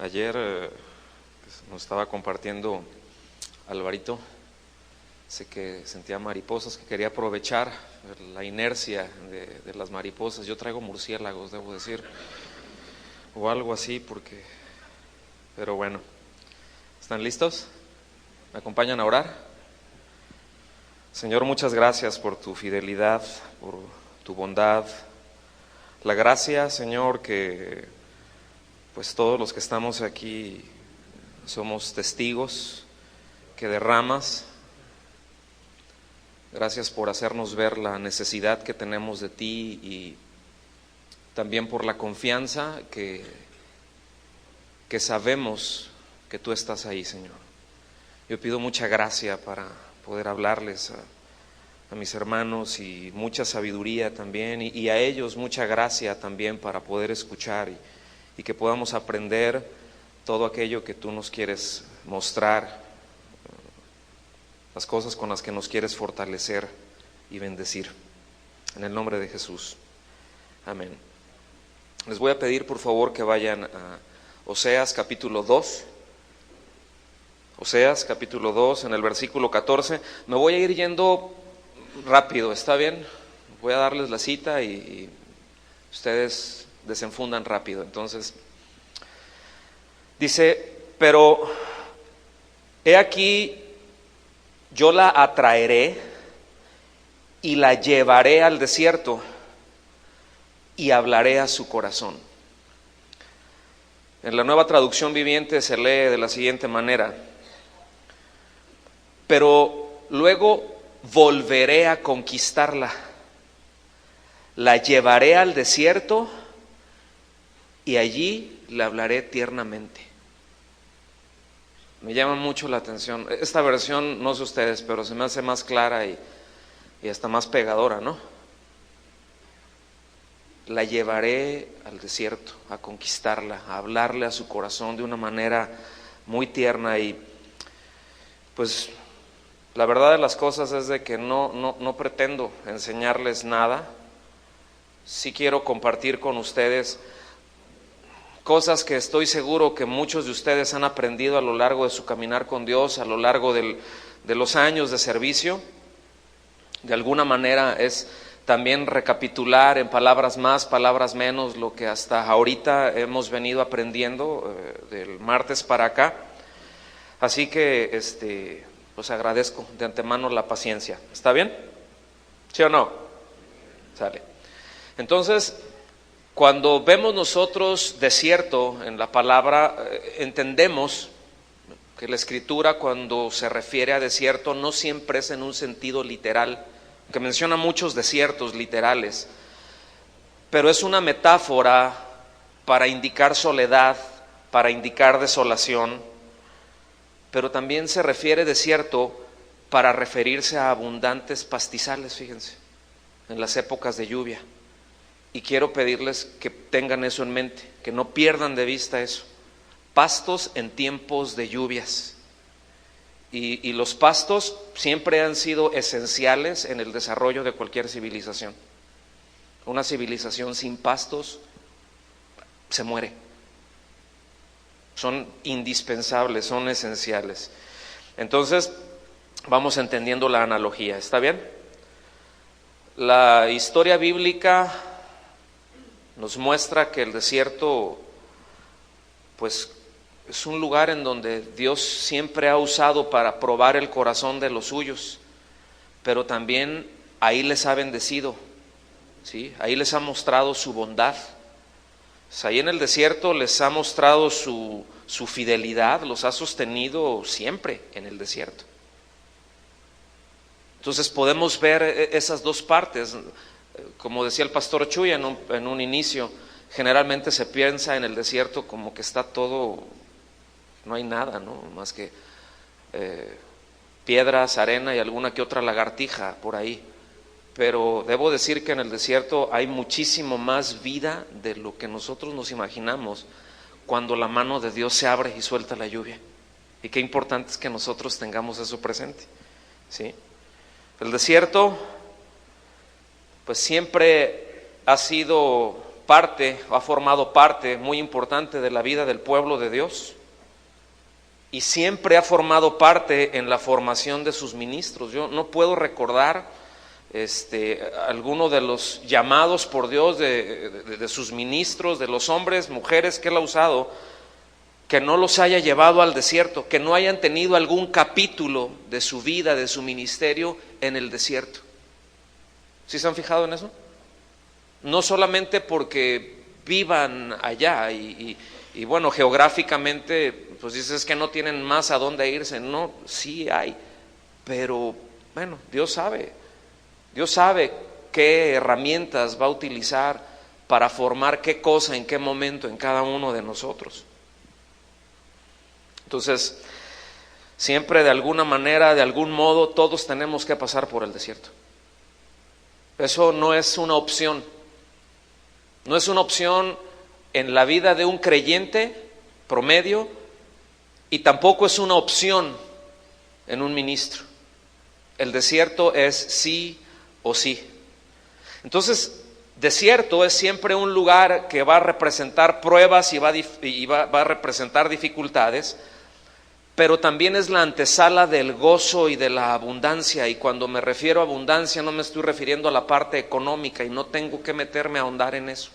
Ayer nos estaba compartiendo Alvarito, sé que sentía mariposas, que quería aprovechar la inercia de las mariposas. Yo traigo murciélagos, debo decir, o algo así, pero bueno, ¿están listos? ¿Me acompañan a orar? Señor, muchas gracias por tu fidelidad, por tu bondad. La gracia, Señor, que pues todos los que estamos aquí somos testigos que derramas. Gracias por hacernos ver la necesidad que tenemos de ti y también por la confianza que sabemos que tú estás ahí, Señor. Yo pido mucha gracia para poder hablarles a mis hermanos y mucha sabiduría también y a ellos mucha gracia también para poder escuchar y que podamos aprender todo aquello que tú nos quieres mostrar, las cosas con las que nos quieres fortalecer y bendecir. En el nombre de Jesús. Amén. Les voy a pedir por favor que vayan a Oseas capítulo 2. Oseas capítulo 2, en el versículo 14. Me voy a ir yendo rápido, ¿está bien? Voy a darles la cita y ustedes desenfundan rápido. Entonces, dice: pero he aquí, yo la atraeré y la llevaré al desierto y hablaré a su corazón. En la Nueva Traducción Viviente se lee de la siguiente manera: pero luego volveré a conquistarla, la llevaré al desierto y allí le hablaré tiernamente. Me llama mucho la atención. Esta versión, no sé ustedes, pero se me hace más clara y hasta más pegadora, ¿no? La llevaré al desierto a conquistarla, a hablarle a su corazón de una manera muy tierna. Y pues la verdad de las cosas es de que no pretendo enseñarles nada. Sí quiero compartir con ustedes cosas que estoy seguro que muchos de ustedes han aprendido a lo largo de su caminar con Dios, a lo largo de los años de servicio. De alguna manera es también recapitular en palabras más, palabras menos, lo que hasta ahorita hemos venido aprendiendo del martes para acá. Así que pues agradezco de antemano la paciencia. ¿Está bien? ¿Sí o no? Sale. Entonces, cuando vemos nosotros desierto en la palabra, entendemos que la Escritura, cuando se refiere a desierto, no siempre es en un sentido literal, que menciona muchos desiertos literales, pero es una metáfora para indicar soledad, para indicar desolación, pero también se refiere desierto para referirse a abundantes pastizales, fíjense, en las épocas de lluvia. Y quiero pedirles que tengan eso en mente, que no pierdan de vista eso. Pastos en tiempos de lluvias. Y los pastos siempre han sido esenciales en el desarrollo de cualquier civilización. Una civilización sin pastos se muere. Son indispensables, son esenciales. Entonces, vamos entendiendo la analogía, ¿está bien? La historia bíblica nos muestra que el desierto, pues, es un lugar en donde Dios siempre ha usado para probar el corazón de los suyos, pero también ahí les ha bendecido, ¿sí? Ahí les ha mostrado su bondad. Pues ahí en el desierto les ha mostrado su fidelidad, los ha sostenido siempre en el desierto. Entonces podemos ver esas dos partes. Como decía el pastor Chuy en un inicio, generalmente se piensa en el desierto como que está todo, no hay nada, ¿no? Más que piedras, arena y alguna que otra lagartija por ahí. Pero debo decir que en el desierto hay muchísimo más vida de lo que nosotros nos imaginamos cuando la mano de Dios se abre y suelta la lluvia. Y qué importante es que nosotros tengamos eso presente, ¿sí? El desierto pues siempre ha sido ha formado parte muy importante de la vida del pueblo de Dios y siempre ha formado parte en la formación de sus ministros. Yo no puedo recordar alguno de los llamados por Dios de sus ministros, de los hombres, mujeres que Él ha usado, que no los haya llevado al desierto, que no hayan tenido algún capítulo de su vida, de su ministerio en el desierto. ¿Sí se han fijado en eso? No solamente porque vivan allá y bueno, geográficamente, pues dices que no tienen más a dónde irse. No, sí hay, pero bueno, Dios sabe qué herramientas va a utilizar para formar qué cosa, en qué momento, en cada uno de nosotros. Entonces, siempre de alguna manera, de algún modo, todos tenemos que pasar por el desierto. Eso no es una opción. No es una opción en la vida de un creyente promedio y tampoco es una opción en un ministro. El desierto es sí o sí. Entonces, desierto es siempre un lugar que va a representar pruebas y va a representar dificultades, pero también es la antesala del gozo y de la abundancia. Y cuando me refiero a abundancia no me estoy refiriendo a la parte económica y no tengo que meterme a ahondar en eso.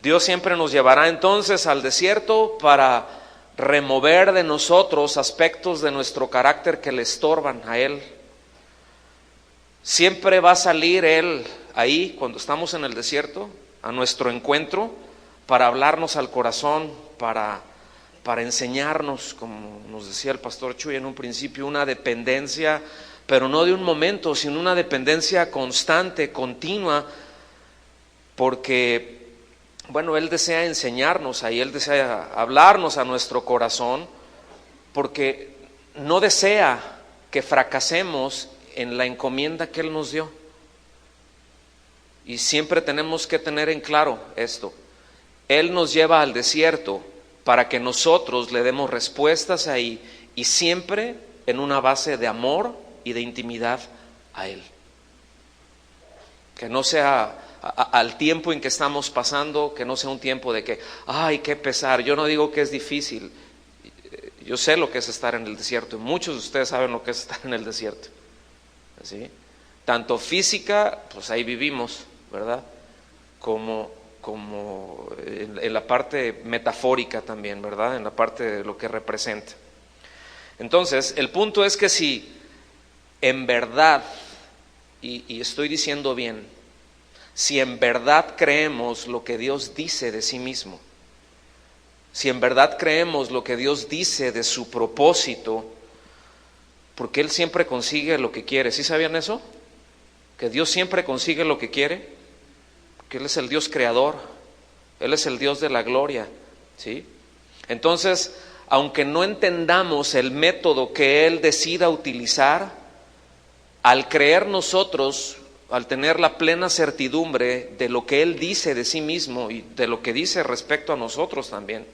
Dios siempre nos llevará entonces al desierto para remover de nosotros aspectos de nuestro carácter que le estorban a Él. Siempre va a salir Él ahí cuando estamos en el desierto a nuestro encuentro para hablarnos al corazón, para enseñarnos, como nos decía el pastor Chuy en un principio, una dependencia, pero no de un momento, sino una dependencia constante, continua, porque bueno, Él desea enseñarnos ahí, Él desea hablarnos a nuestro corazón, porque no desea que fracasemos en la encomienda que Él nos dio. Y siempre tenemos que tener en claro esto: Él nos lleva al desierto para que nosotros le demos respuestas ahí, y siempre en una base de amor y de intimidad a Él. Que no sea al tiempo en que estamos pasando, que no sea un tiempo de que, ay, qué pesar. Yo no digo que es difícil, yo sé lo que es estar en el desierto, y muchos de ustedes saben lo que es estar en el desierto, ¿sí? Tanto física, pues ahí vivimos, ¿verdad? Como en la parte metafórica también, ¿verdad? En la parte de lo que representa. Entonces, el punto es que si en verdad, y estoy diciendo bien, si en verdad creemos lo que Dios dice de sí mismo, si en verdad creemos lo que Dios dice de su propósito, porque Él siempre consigue lo que quiere. ¿Sí sabían eso? Que Dios siempre consigue lo que quiere, que Él es el Dios creador, Él es el Dios de la gloria, ¿sí? Entonces, aunque no entendamos el método que Él decida utilizar, al creer nosotros, al tener la plena certidumbre de lo que Él dice de sí mismo y de lo que dice respecto a nosotros también,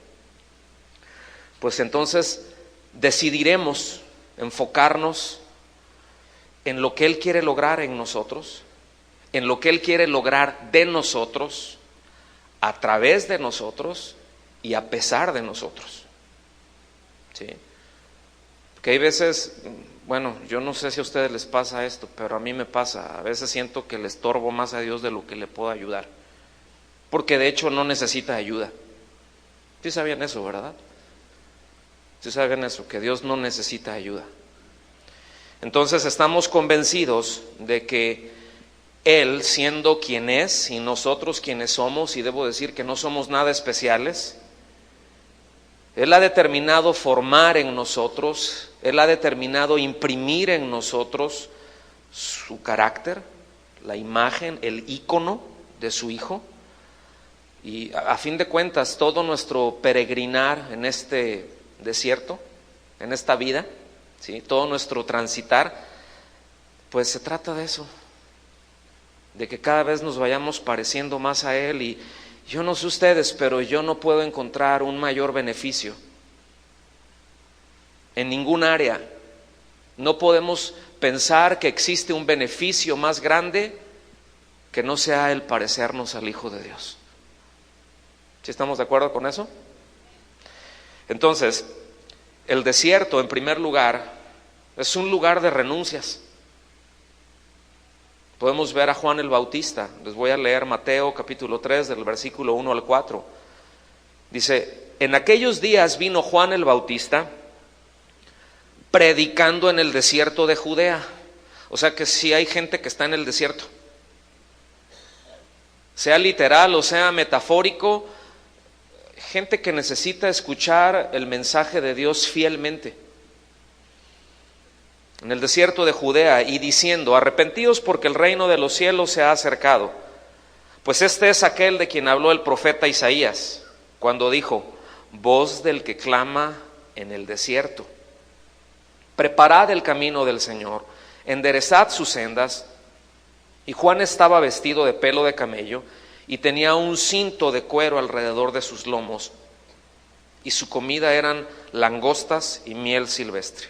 pues entonces decidiremos enfocarnos en lo que Él quiere lograr en nosotros, en lo que Él quiere lograr de nosotros, a través de nosotros y a pesar de nosotros, ¿sí? Porque hay veces, bueno, yo no sé si a ustedes les pasa esto, pero a mí me pasa. A veces siento que le estorbo más a Dios de lo que le puedo ayudar, porque de hecho no necesita ayuda. ¿Sí sabían eso, verdad? ¿Sí sabían eso? Que Dios no necesita ayuda. Entonces estamos convencidos de que Él, siendo quien es y nosotros quienes somos, y debo decir que no somos nada especiales, Él ha determinado formar en nosotros, Él ha determinado imprimir en nosotros su carácter, la imagen, el ícono de su Hijo. Y a fin de cuentas, todo nuestro peregrinar en este desierto, en esta vida, ¿sí? Todo nuestro transitar, pues se trata de eso, de que cada vez nos vayamos pareciendo más a Él. Y yo no sé ustedes, pero yo no puedo encontrar un mayor beneficio en ningún área. No podemos pensar que existe un beneficio más grande que no sea el parecernos al Hijo de Dios. ¿Sí estamos de acuerdo con eso? Entonces, el desierto, en primer lugar, es un lugar de renuncias. Podemos ver a Juan el Bautista. Les voy a leer Mateo capítulo 3 del versículo 1 al 4. Dice: en aquellos días vino Juan el Bautista predicando en el desierto de Judea. O sea que sí hay gente que está en el desierto. Sea literal o sea metafórico, gente que necesita escuchar el mensaje de Dios fielmente. En el desierto de Judea, y diciendo: arrepentíos porque el reino de los cielos se ha acercado. Pues este es aquel de quien habló el profeta Isaías, cuando dijo: voz del que clama en el desierto, preparad el camino del Señor, enderezad sus sendas. Y Juan estaba vestido de pelo de camello y tenía un cinto de cuero alrededor de sus lomos, y su comida eran langostas y miel silvestre.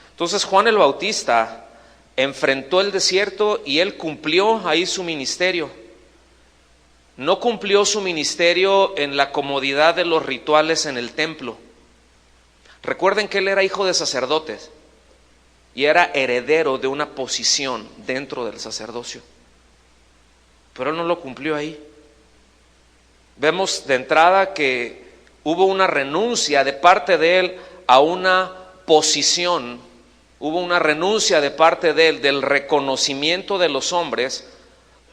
Entonces Juan el Bautista enfrentó el desierto y él cumplió ahí su ministerio. No cumplió su ministerio en la comodidad de los rituales en el templo. Recuerden que él era hijo de sacerdotes y era heredero de una posición dentro del sacerdocio, pero él no lo cumplió ahí. Vemos de entrada que hubo una renuncia de parte de él a una posición. Hubo una renuncia de parte de él del reconocimiento de los hombres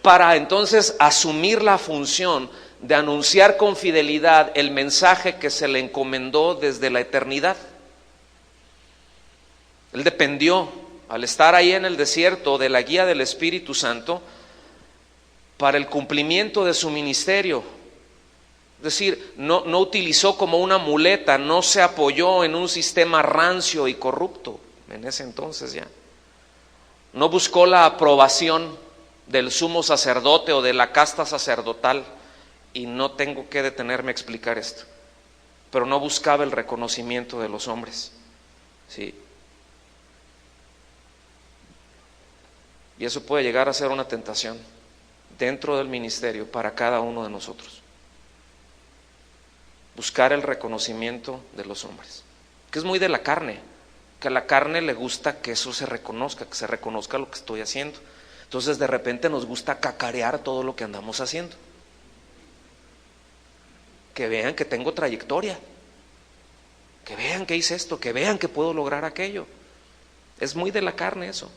para entonces asumir la función de anunciar con fidelidad el mensaje que se le encomendó desde la eternidad. Él dependió, al estar ahí en el desierto, de la guía del Espíritu Santo para el cumplimiento de su ministerio. Es decir, no utilizó como una muleta, no se apoyó en un sistema rancio y corrupto. En ese entonces ya no buscó la aprobación del sumo sacerdote o de la casta sacerdotal, y no tengo que detenerme a explicar esto, pero no buscaba el reconocimiento de los hombres, ¿sí? Y eso puede llegar a ser una tentación dentro del ministerio para cada uno de nosotros. Buscar el reconocimiento de los hombres, que es muy de la carne. Que a la carne le gusta que eso se reconozca, que se reconozca lo que estoy haciendo. Entonces de repente nos gusta cacarear todo lo que andamos haciendo. Que vean que tengo trayectoria, que vean que hice esto, que vean que puedo lograr aquello. Es muy de la carne eso,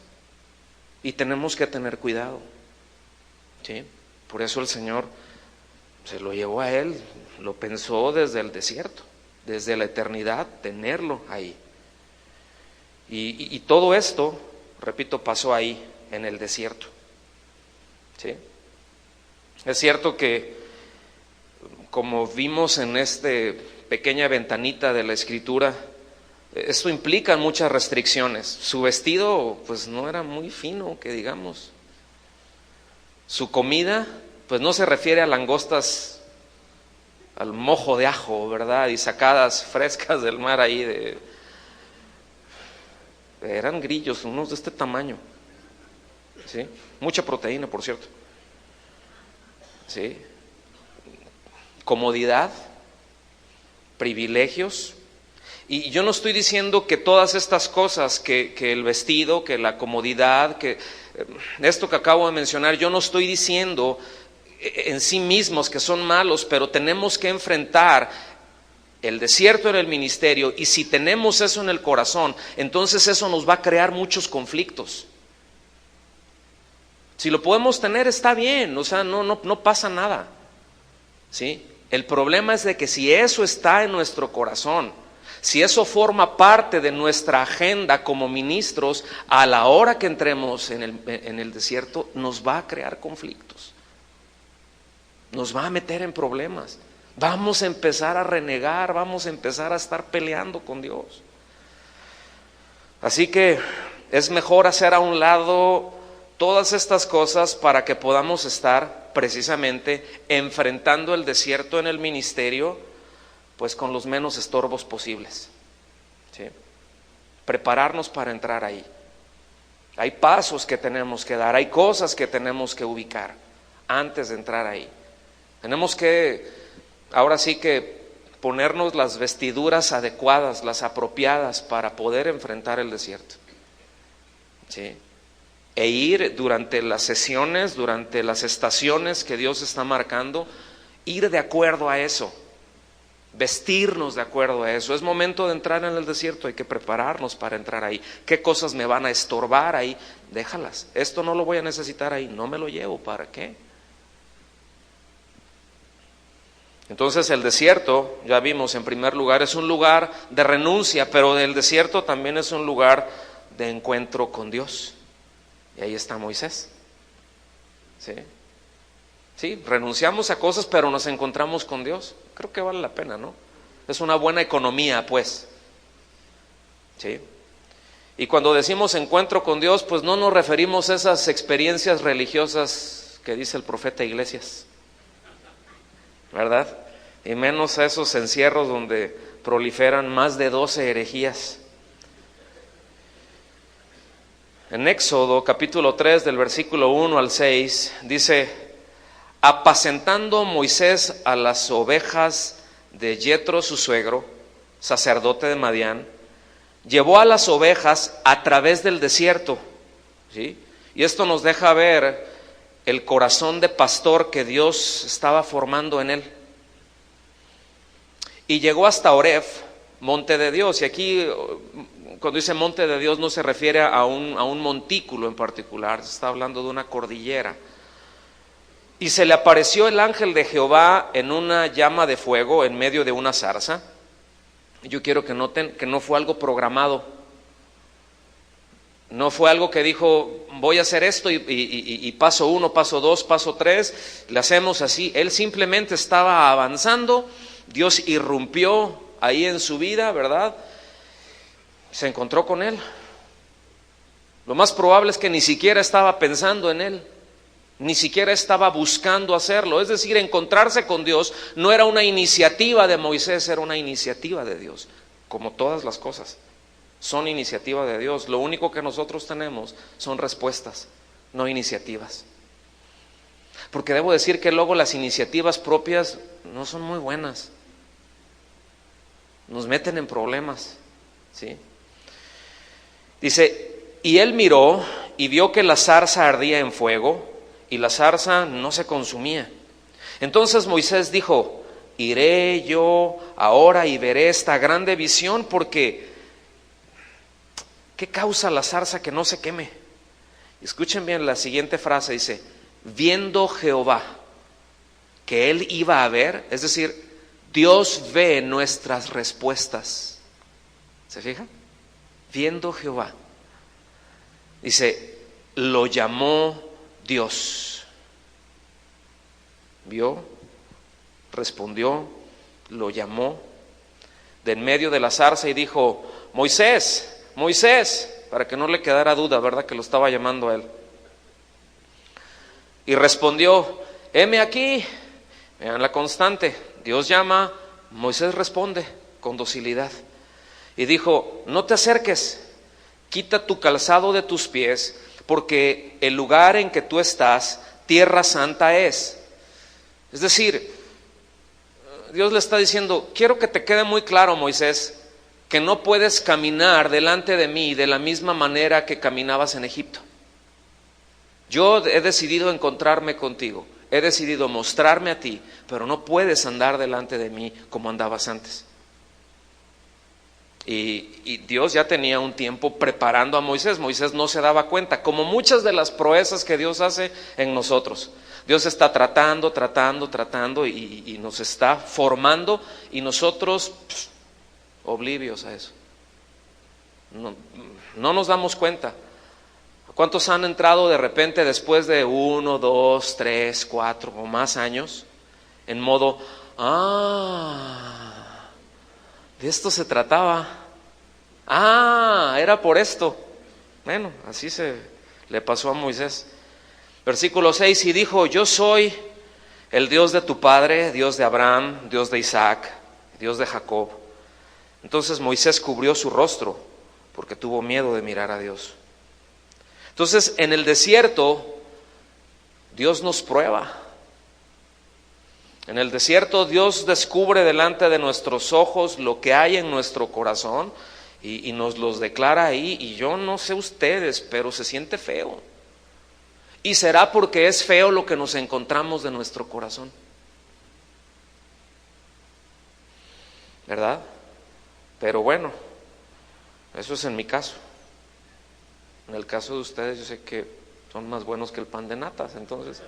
y tenemos que tener cuidado, ¿sí? Por eso el Señor se lo llevó a él, lo pensó desde el desierto, desde la eternidad, tenerlo ahí. Y todo esto, repito, pasó ahí en el desierto, ¿sí? Es cierto que, como vimos en esta pequeña ventanita de la Escritura, esto implica muchas restricciones. Su vestido pues no era muy fino, que digamos. Su comida pues no se refiere a langostas al mojo de ajo, ¿verdad? Y sacadas frescas del mar ahí eran grillos, unos de este tamaño, ¿sí? Mucha proteína, por cierto, ¿sí? Comodidad, privilegios. Y yo no estoy diciendo que todas estas cosas, que el vestido, que la comodidad, que esto que acabo de mencionar, yo no estoy diciendo en sí mismos que son malos, pero tenemos que enfrentar el desierto en el ministerio, y si tenemos eso en el corazón, entonces eso nos va a crear muchos conflictos. Si lo podemos tener, está bien, o sea, no pasa nada, ¿sí? El problema es de que si eso está en nuestro corazón, si eso forma parte de nuestra agenda como ministros, a la hora que entremos en el desierto, nos va a crear conflictos, nos va a meter en problemas. Vamos a empezar a renegar, vamos a empezar a estar peleando con Dios. Así que es mejor hacer a un lado todas estas cosas para que podamos estar precisamente enfrentando el desierto en el ministerio, pues con los menos estorbos posibles, ¿sí? Prepararnos para entrar ahí. Hay pasos que tenemos que dar, hay cosas que tenemos que ubicar. antes de entrar ahí. Tenemos que, ahora sí que ponernos las vestiduras adecuadas, las apropiadas para poder enfrentar el desierto. ¿Sí? E ir durante las sesiones, durante las estaciones que Dios está marcando, ir de acuerdo a eso, vestirnos de acuerdo a eso. Es momento de entrar en el desierto, hay que prepararnos para entrar ahí. ¿Qué cosas me van a estorbar ahí? Déjalas. Esto no lo voy a necesitar ahí, no me lo llevo, ¿para qué? Entonces el desierto, ya vimos, en primer lugar es un lugar de renuncia, pero el desierto también es un lugar de encuentro con Dios. Y ahí está Moisés. Sí, renunciamos a cosas, pero nos encontramos con Dios. Creo que vale la pena, ¿no? Es una buena economía, pues. Sí. Y cuando decimos encuentro con Dios, pues no nos referimos a esas experiencias religiosas que dice el profeta Iglesias, ¿verdad? Y menos a esos encierros donde proliferan más de 12 herejías. En Éxodo capítulo 3 del versículo 1 al 6 dice: apacentando Moisés a las ovejas de Yetro su suegro, sacerdote de Madián, llevó a las ovejas a través del desierto, ¿sí? Y esto nos deja ver el corazón de pastor que Dios estaba formando en él. Y llegó hasta Oreb, monte de Dios. Y aquí, cuando dice monte de Dios, no se refiere a un montículo en particular, se está hablando de una cordillera. Y se le apareció el ángel de Jehová en una llama de fuego en medio de una zarza. Yo quiero que noten que no fue algo programado. No fue algo que dijo, voy a hacer esto y paso 1, paso 2, paso 3, le hacemos así. Él simplemente estaba avanzando. Dios irrumpió ahí en su vida, ¿verdad? Se encontró con él. Lo más probable es que ni siquiera estaba pensando en él, ni siquiera estaba buscando hacerlo. Es decir, encontrarse con Dios no era una iniciativa de Moisés, era una iniciativa de Dios. Como todas las cosas, son iniciativa de Dios. Lo único que nosotros tenemos son respuestas, no iniciativas. Porque debo decir que luego las iniciativas propias no son muy buenas. Nos meten en problemas, ¿sí? Dice, y él miró y vio que la zarza ardía en fuego y la zarza no se consumía. Entonces Moisés dijo, iré yo ahora y veré esta grande visión, porque ¿qué causa la zarza que no se queme? Escuchen bien la siguiente frase, dice, viendo Jehová que él iba a ver, es decir, Dios ve nuestras respuestas. ¿Se fijan? Viendo Jehová. Dice, lo llamó Dios. Vio, respondió, lo llamó de en medio de la zarza y dijo, Moisés, Moisés, para que no le quedara duda, ¿verdad? Que lo estaba llamando a él. Y respondió, heme aquí. Vean la constante. Dios llama, Moisés responde con docilidad. Y dijo, no te acerques, quita tu calzado de tus pies, porque el lugar en que tú estás, tierra santa es. Es decir, Dios le está diciendo, quiero que te quede muy claro, Moisés, que no puedes caminar delante de mí de la misma manera que caminabas en Egipto. Yo he decidido encontrarme contigo. He decidido mostrarme a ti, pero no puedes andar delante de mí como andabas antes. Y Dios ya tenía un tiempo preparando a Moisés. Moisés no se daba cuenta, como muchas de las proezas que Dios hace en nosotros. Dios está tratando y nos está formando, y nosotros oblivios a eso. No nos damos cuenta. ¿Cuántos han entrado de repente después de 1, 2, 3, 4 o más años en modo, de esto se trataba, era por esto? Bueno, así se le pasó a Moisés. Versículo 6, y dijo, yo soy el Dios de tu padre, Dios de Abraham, Dios de Isaac, Dios de Jacob. Entonces Moisés cubrió su rostro porque tuvo miedo de mirar a Dios. Entonces, en el desierto, Dios nos prueba. En el desierto Dios descubre delante de nuestros ojos lo que hay en nuestro corazón y nos los declara ahí. Y yo no sé ustedes, pero se siente feo. Y será porque es feo lo que nos encontramos de nuestro corazón, ¿verdad? Pero bueno, eso es en mi caso. En el caso de ustedes yo sé que son más buenos que el pan de natas, entonces,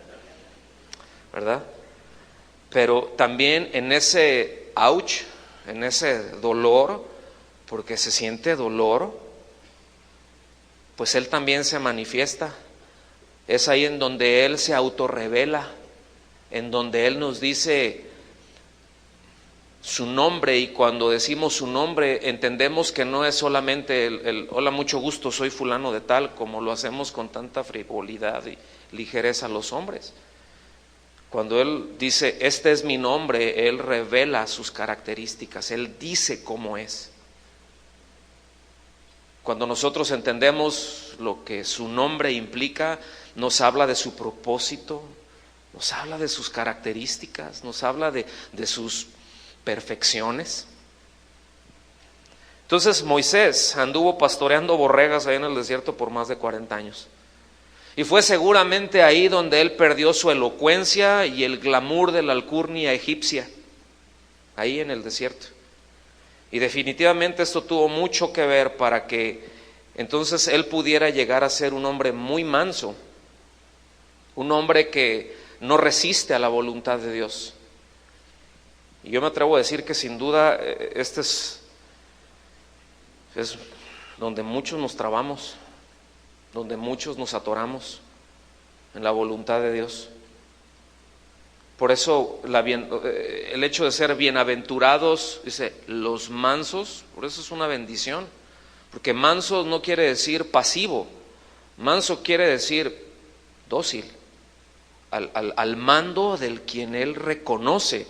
¿verdad? Pero también en ese ouch, en ese dolor, porque se siente dolor, pues Él también se manifiesta. Es ahí en donde Él se autorrevela, en donde Él nos dice su nombre, y cuando decimos su nombre entendemos que no es solamente el hola, mucho gusto, soy fulano de tal, como lo hacemos con tanta frivolidad y ligereza los hombres. Cuando Él dice, este es mi nombre, Él revela sus características, Él dice cómo es. Cuando nosotros entendemos lo que su nombre implica, nos habla de su propósito, nos habla de sus características, nos habla de sus perfecciones. Entonces Moisés anduvo pastoreando borregas ahí en el desierto por más de 40 años. Y fue seguramente ahí donde él perdió su elocuencia y el glamour de la alcurnia egipcia, ahí en el desierto. Y definitivamente esto tuvo mucho que ver para que entonces él pudiera llegar a ser un hombre muy manso, un hombre que no resiste a la voluntad de Dios. Y yo me atrevo a decir que sin duda este es donde muchos nos trabamos, donde muchos nos atoramos en la voluntad de Dios. Por eso el hecho de ser bienaventurados, dice, los mansos, por eso es una bendición, porque manso no quiere decir pasivo, manso quiere decir dócil, al mando del quien él reconoce.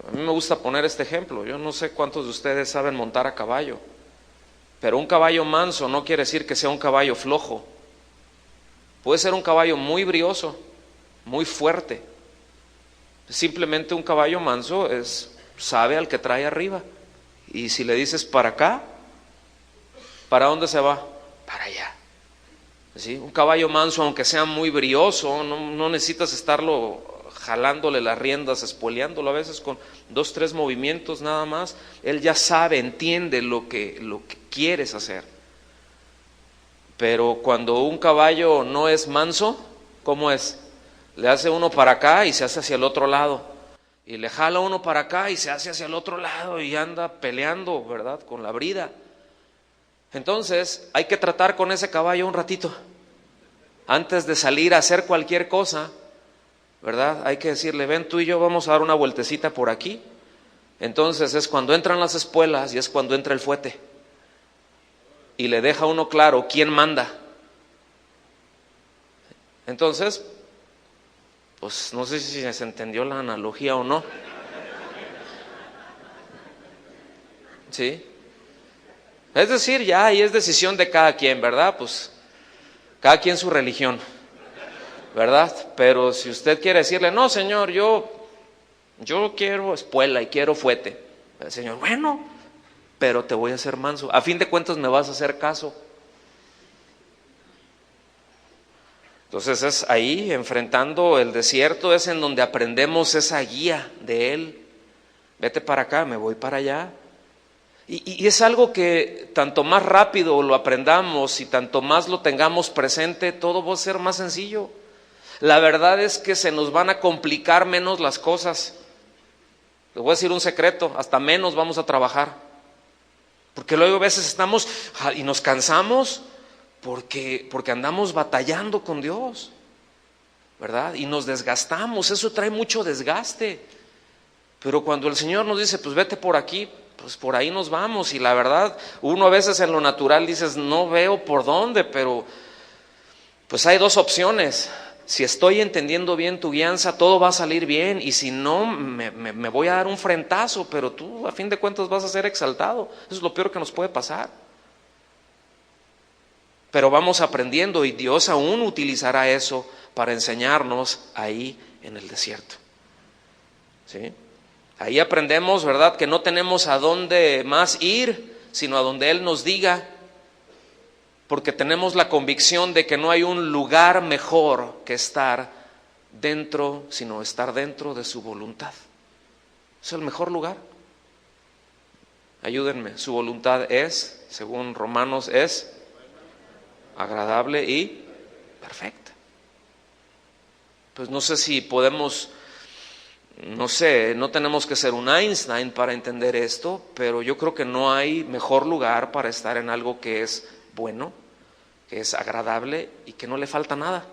A mí me gusta poner este ejemplo, yo no sé cuántos de ustedes saben montar a caballo, pero un caballo manso no quiere decir que sea un caballo flojo. Puede ser un caballo muy brioso, muy fuerte. Simplemente un caballo manso sabe al que trae arriba. Y si le dices para acá, ¿para dónde se va? Para allá. ¿Sí? Un caballo manso, aunque sea muy brioso, no necesitas estarlo jalándole las riendas, espoleándolo. A veces con 2, 3 movimientos nada más, él ya sabe, entiende lo que quieres hacer. Pero cuando un caballo no es manso, ¿cómo es? Le hace uno para acá y se hace hacia el otro lado, y le jala uno para acá y se hace hacia el otro lado y anda peleando, ¿verdad?, con la brida. Entonces hay que tratar con ese caballo un ratito antes de salir a hacer cualquier cosa, ¿verdad? Hay que decirle, ven, tú y yo vamos a dar una vueltecita por aquí. Entonces es cuando entran las espuelas y es cuando entra el fuete, y le deja uno claro quién manda. Entonces, pues no sé si se entendió la analogía o no. ¿Sí? Es decir, ya ahí es decisión de cada quien, ¿verdad? Pues cada quien su religión, ¿verdad? Pero si usted quiere decirle, no, señor, yo quiero espuela y quiero fuete, el Señor, bueno, pero te voy a hacer manso. A fin de cuentas me vas a hacer caso. Entonces es ahí, enfrentando el desierto, es en donde aprendemos esa guía de Él. Vete para acá, me voy para allá. Y es algo que tanto más rápido lo aprendamos y tanto más lo tengamos presente, todo va a ser más sencillo. La verdad es que se nos van a complicar menos las cosas. Les voy a decir un secreto, hasta menos vamos a trabajar. Porque luego a veces estamos y nos cansamos porque andamos batallando con Dios, ¿verdad? Y nos desgastamos, eso trae mucho desgaste. Pero cuando el Señor nos dice, pues vete por aquí, pues por ahí nos vamos. Y la verdad, uno a veces en lo natural dices, no veo por dónde, pero pues hay 2 opciones. Si estoy entendiendo bien tu guianza, todo va a salir bien, y si no, me voy a dar un frentazo, pero tú a fin de cuentas vas a ser exaltado. Eso es lo peor que nos puede pasar. Pero vamos aprendiendo, y Dios aún utilizará eso para enseñarnos ahí en el desierto. ¿sí? Ahí aprendemos, ¿verdad?, que no tenemos a dónde más ir, sino a donde Él nos diga, porque tenemos la convicción de que no hay un lugar mejor que estar dentro, sino estar dentro de su voluntad. Es el mejor lugar. Ayúdenme, su voluntad es, según Romanos, es agradable y perfecta. Pues no sé si podemos, no sé, no tenemos que ser un Einstein para entender esto, pero yo creo que no hay mejor lugar para estar en algo que es bueno, que es agradable y que no le falta nada.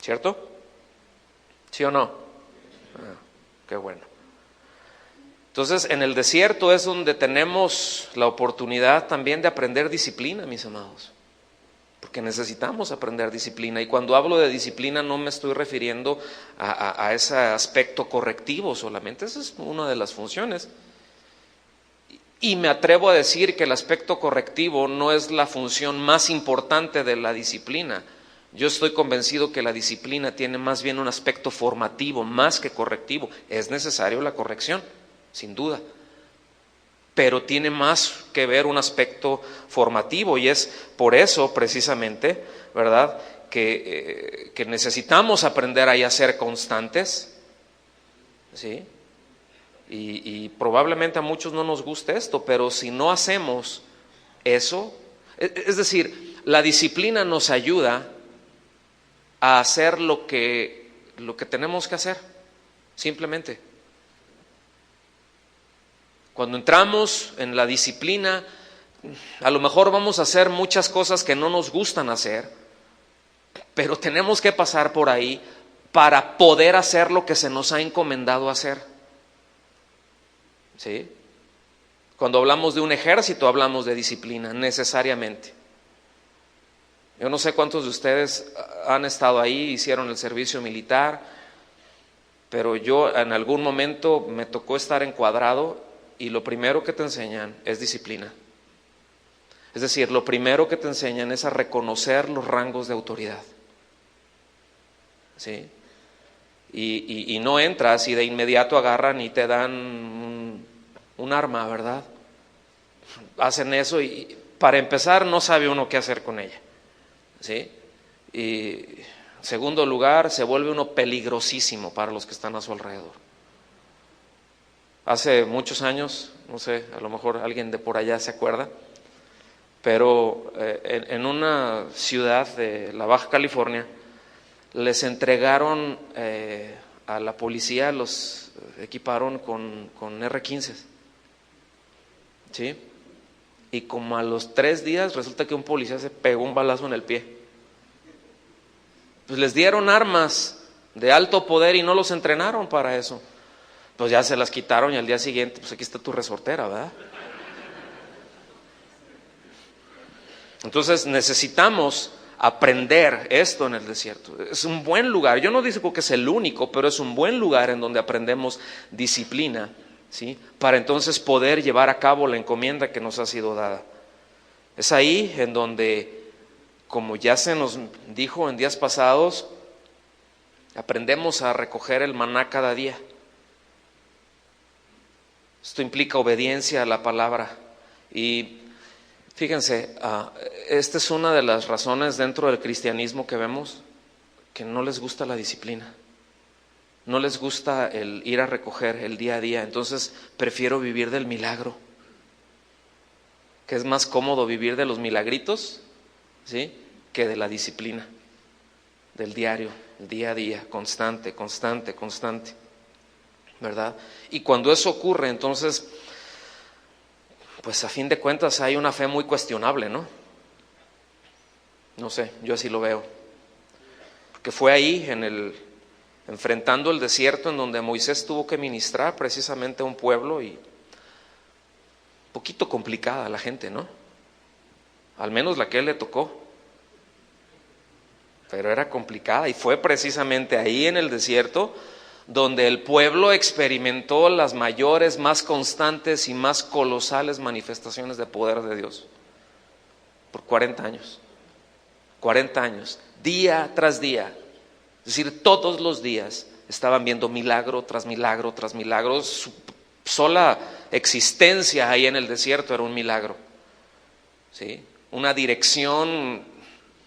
¿Cierto? ¿Sí o no? Qué bueno. Entonces, en el desierto es donde tenemos la oportunidad también de aprender disciplina, mis amados. Porque necesitamos aprender disciplina. Y cuando hablo de disciplina no me estoy refiriendo a ese aspecto correctivo solamente. Esa es una de las funciones. Y me atrevo a decir que el aspecto correctivo no es la función más importante de la disciplina. Yo estoy convencido que la disciplina tiene más bien un aspecto formativo, más que correctivo. Es necesario la corrección, sin duda, pero tiene más que ver un aspecto formativo, y es por eso precisamente, ¿verdad?, que necesitamos aprender a ser constantes, ¿sí? Y probablemente a muchos no nos guste esto, pero si no hacemos eso, es decir, la disciplina nos ayuda a hacer lo que tenemos que hacer, simplemente. Cuando entramos en la disciplina, a lo mejor vamos a hacer muchas cosas que no nos gustan hacer, pero tenemos que pasar por ahí para poder hacer lo que se nos ha encomendado hacer. ¿Sí? Cuando hablamos de un ejército, hablamos de disciplina, necesariamente. Yo no sé cuántos de ustedes han estado ahí, hicieron el servicio militar, pero yo en algún momento me tocó estar encuadrado. Y lo primero que te enseñan es disciplina. Es decir, lo primero que te enseñan es a reconocer los rangos de autoridad. ¿Sí? Y no entras y de inmediato agarran y te dan un arma, ¿verdad? Hacen eso y para empezar no sabe uno qué hacer con ella. ¿Sí? Y en segundo lugar, se vuelve uno peligrosísimo para los que están a su alrededor. Hace muchos años, no sé, a lo mejor alguien de por allá se acuerda, pero en una ciudad de la Baja California les entregaron a la policía, los equiparon con R-15, ¿sí? Y como a los 3 días resulta que un policía se pegó un balazo en el pie. Pues les dieron armas de alto poder y no los entrenaron para eso. Pues ya se las quitaron y al día siguiente, pues aquí está tu resortera, ¿verdad? Entonces necesitamos aprender esto en el desierto. Es un buen lugar, yo no digo que es el único, pero es un buen lugar en donde aprendemos disciplina, ¿sí? Para entonces poder llevar a cabo la encomienda que nos ha sido dada. Es ahí en donde, como ya se nos dijo en días pasados, aprendemos a recoger el maná cada día. Esto implica obediencia a la palabra. Y fíjense, esta es una de las razones dentro del cristianismo que vemos que no les gusta la disciplina. No les gusta el ir a recoger el día a día. Entonces prefiero vivir del milagro. Que es más cómodo vivir de los milagritos, ¿sí?, que de la disciplina. Del diario, el día a día, constante, constante, constante. ¿Verdad? Y cuando eso ocurre, entonces, pues a fin de cuentas hay una fe muy cuestionable, ¿no? No sé, yo así lo veo. Porque fue ahí, enfrentando el desierto, en donde Moisés tuvo que ministrar precisamente a un pueblo, y un poquito complicada la gente, ¿no? Al menos la que él le tocó. Pero era complicada, y fue precisamente ahí en el desierto donde el pueblo experimentó las mayores, más constantes y más colosales manifestaciones de poder de Dios. Por 40 años. 40 años, día tras día. Es decir, todos los días estaban viendo milagro tras milagro tras milagro. Su sola existencia ahí en el desierto era un milagro, ¿sí? Una dirección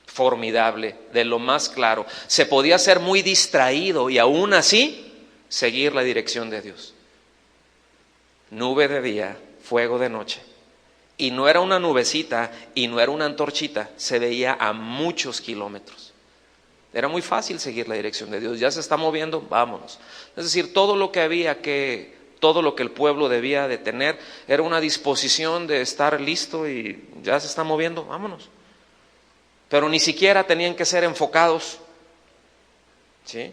formidable, de lo más claro. Se podía ser muy distraído y aún así seguir la dirección de Dios. Nube de día, fuego de noche. Y no era una nubecita y no era una antorchita, se veía a muchos kilómetros. Era muy fácil seguir la dirección de Dios. Ya se está moviendo, vámonos. Es decir, todo lo que el pueblo debía de tener era una disposición de estar listo y ya se está moviendo, vámonos. Pero ni siquiera tenían que ser enfocados, ¿sí?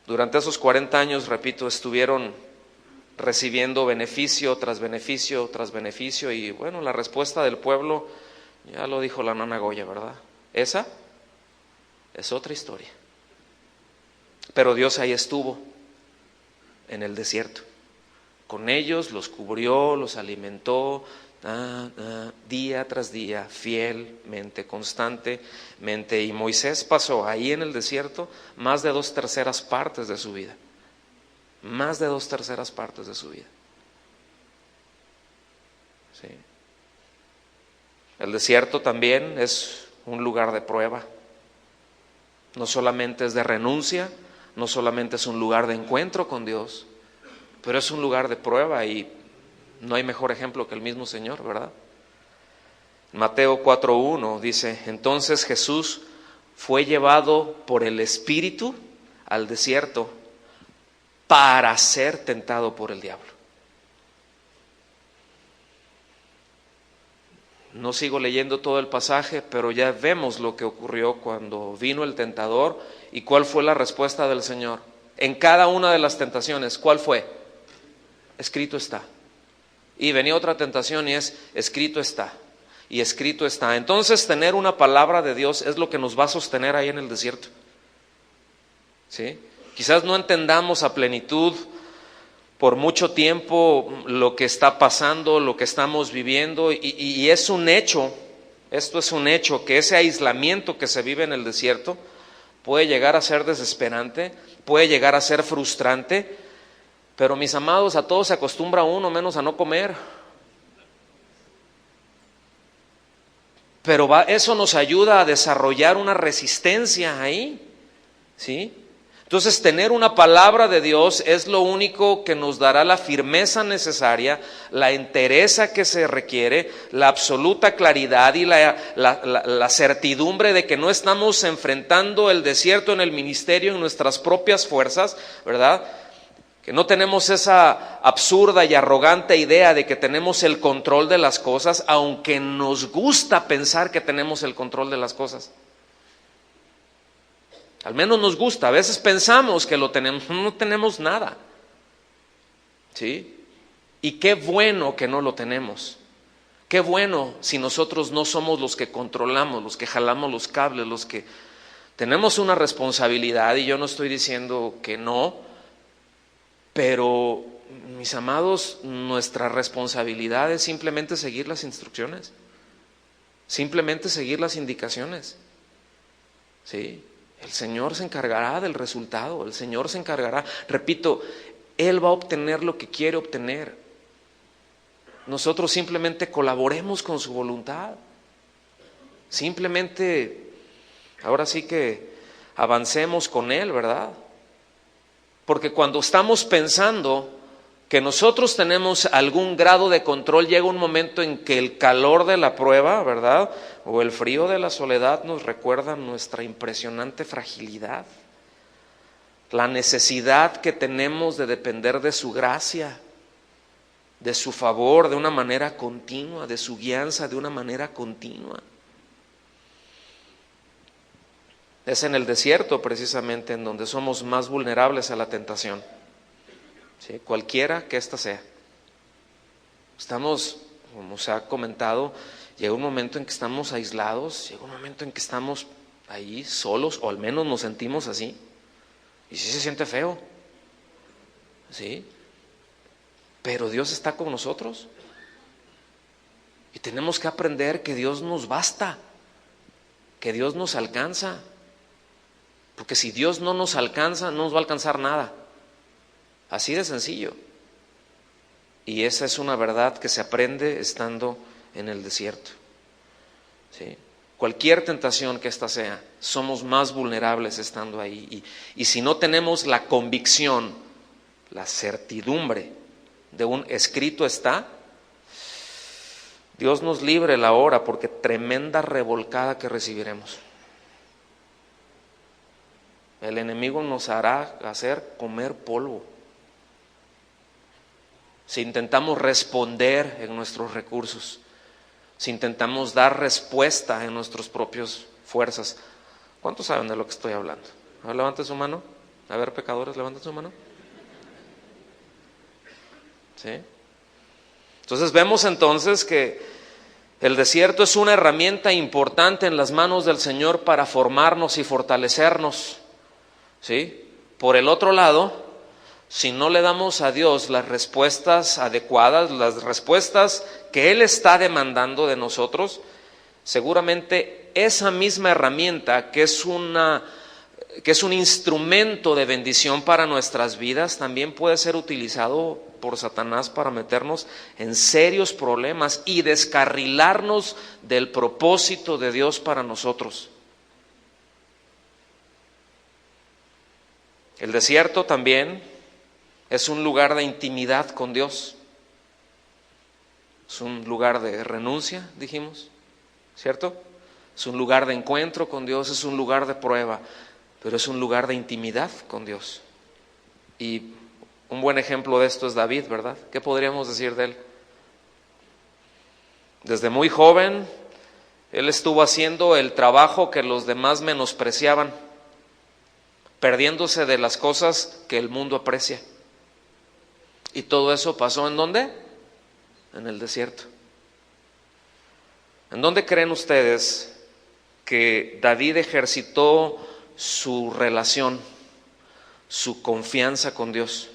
Durante esos 40 años, repito, estuvieron recibiendo beneficio tras beneficio tras beneficio, y bueno, la respuesta del pueblo, ya lo dijo la nana Goya, ¿verdad? Esa es otra historia. Pero Dios ahí estuvo, en el desierto, con ellos, los cubrió, los alimentó, día tras día, fielmente, constantemente. Y Moisés pasó ahí en el desierto más de 2/3 partes de su vida. Más de 2/3 partes de su vida. Sí. El desierto también es un lugar de prueba. No solamente es de renuncia, no solamente es un lugar de encuentro con Dios, pero es un lugar de prueba, y no hay mejor ejemplo que el mismo Señor, ¿verdad? Mateo 4:1 dice: entonces Jesús fue llevado por el Espíritu al desierto para ser tentado por el diablo. No sigo leyendo todo el pasaje, pero ya vemos lo que ocurrió cuando vino el tentador y cuál fue la respuesta del Señor. En cada una de las tentaciones, ¿cuál fue? Escrito está. Y venía otra tentación y es: escrito está. Y escrito está. Entonces, tener una palabra de Dios es lo que nos va a sostener ahí en el desierto, ¿sí? Quizás no entendamos a plenitud por mucho tiempo lo que está pasando, lo que estamos viviendo, y es un hecho, esto es un hecho, que ese aislamiento que se vive en el desierto puede llegar a ser desesperante, puede llegar a ser frustrante, pero mis amados, a todo se acostumbra uno, menos a no comer. Pero eso nos ayuda a desarrollar una resistencia ahí, ¿sí? Entonces, tener una palabra de Dios es lo único que nos dará la firmeza necesaria, la entereza que se requiere, la absoluta claridad y la certidumbre de que no estamos enfrentando el desierto en el ministerio en nuestras propias fuerzas, ¿verdad? Que no tenemos esa absurda y arrogante idea de que tenemos el control de las cosas, aunque nos gusta pensar que tenemos el control de las cosas. Al menos nos gusta, a veces pensamos que lo tenemos, no tenemos nada, ¿sí? Y qué bueno que no lo tenemos. Qué bueno si nosotros no somos los que controlamos, los que jalamos los cables, los que tenemos una responsabilidad, y yo no estoy diciendo que no, pero mis amados, nuestra responsabilidad es simplemente seguir las instrucciones, simplemente seguir las indicaciones, ¿sí? El Señor se encargará del resultado, el Señor se encargará, repito, Él va a obtener lo que quiere obtener. Nosotros simplemente colaboremos con su voluntad, simplemente, ahora sí que avancemos con Él, ¿verdad? Porque cuando estamos pensando que nosotros tenemos algún grado de control, llega un momento en que el calor de la prueba, ¿verdad?, o el frío de la soledad nos recuerda nuestra impresionante fragilidad, la necesidad que tenemos de depender de su gracia, de su favor de una manera continua, de su guianza de una manera continua. Es en el desierto precisamente en donde somos más vulnerables a la tentación, ¿sí? Cualquiera que ésta sea. Estamos, como se ha comentado, llega un momento en que estamos aislados, llega un momento en que estamos ahí solos, o al menos nos sentimos así, y sí se siente feo, ¿sí? Pero Dios está con nosotros, y tenemos que aprender que Dios nos basta, que Dios nos alcanza. Porque si Dios no nos alcanza, no nos va a alcanzar nada. Así de sencillo. Y esa es una verdad que se aprende estando en el desierto. ¿Sí? Cualquier tentación que ésta sea, somos más vulnerables estando ahí. Y si no tenemos la convicción, la certidumbre de un escrito está, Dios nos libre la hora, porque tremenda revolcada que recibiremos. El enemigo nos hará hacer comer polvo si intentamos responder en nuestros recursos, si intentamos dar respuesta en nuestras propias fuerzas. ¿Cuántos saben de lo que estoy hablando? A ver, levanten su mano. A ver, pecadores, levanten su mano. ¿Sí? Entonces vemos entonces que el desierto es una herramienta importante en las manos del Señor para formarnos y fortalecernos. ¿Sí? Por el otro lado, si no le damos a Dios las respuestas adecuadas, las respuestas que Él está demandando de nosotros, seguramente esa misma herramienta que es un instrumento de bendición para nuestras vidas, también puede ser utilizado por Satanás para meternos en serios problemas y descarrilarnos del propósito de Dios para nosotros. El desierto también es un lugar de intimidad con Dios. Es un lugar de renuncia, dijimos, ¿cierto? Es un lugar de encuentro con Dios, es un lugar de prueba, pero es un lugar de intimidad con Dios. Y un buen ejemplo de esto es David, ¿verdad? ¿Qué podríamos decir de él? Desde muy joven, él estuvo haciendo el trabajo que los demás menospreciaban, perdiéndose de las cosas que el mundo aprecia. Y todo eso pasó ¿en dónde? En el desierto. ¿En dónde creen ustedes que David ejercitó su relación, su confianza con Dios?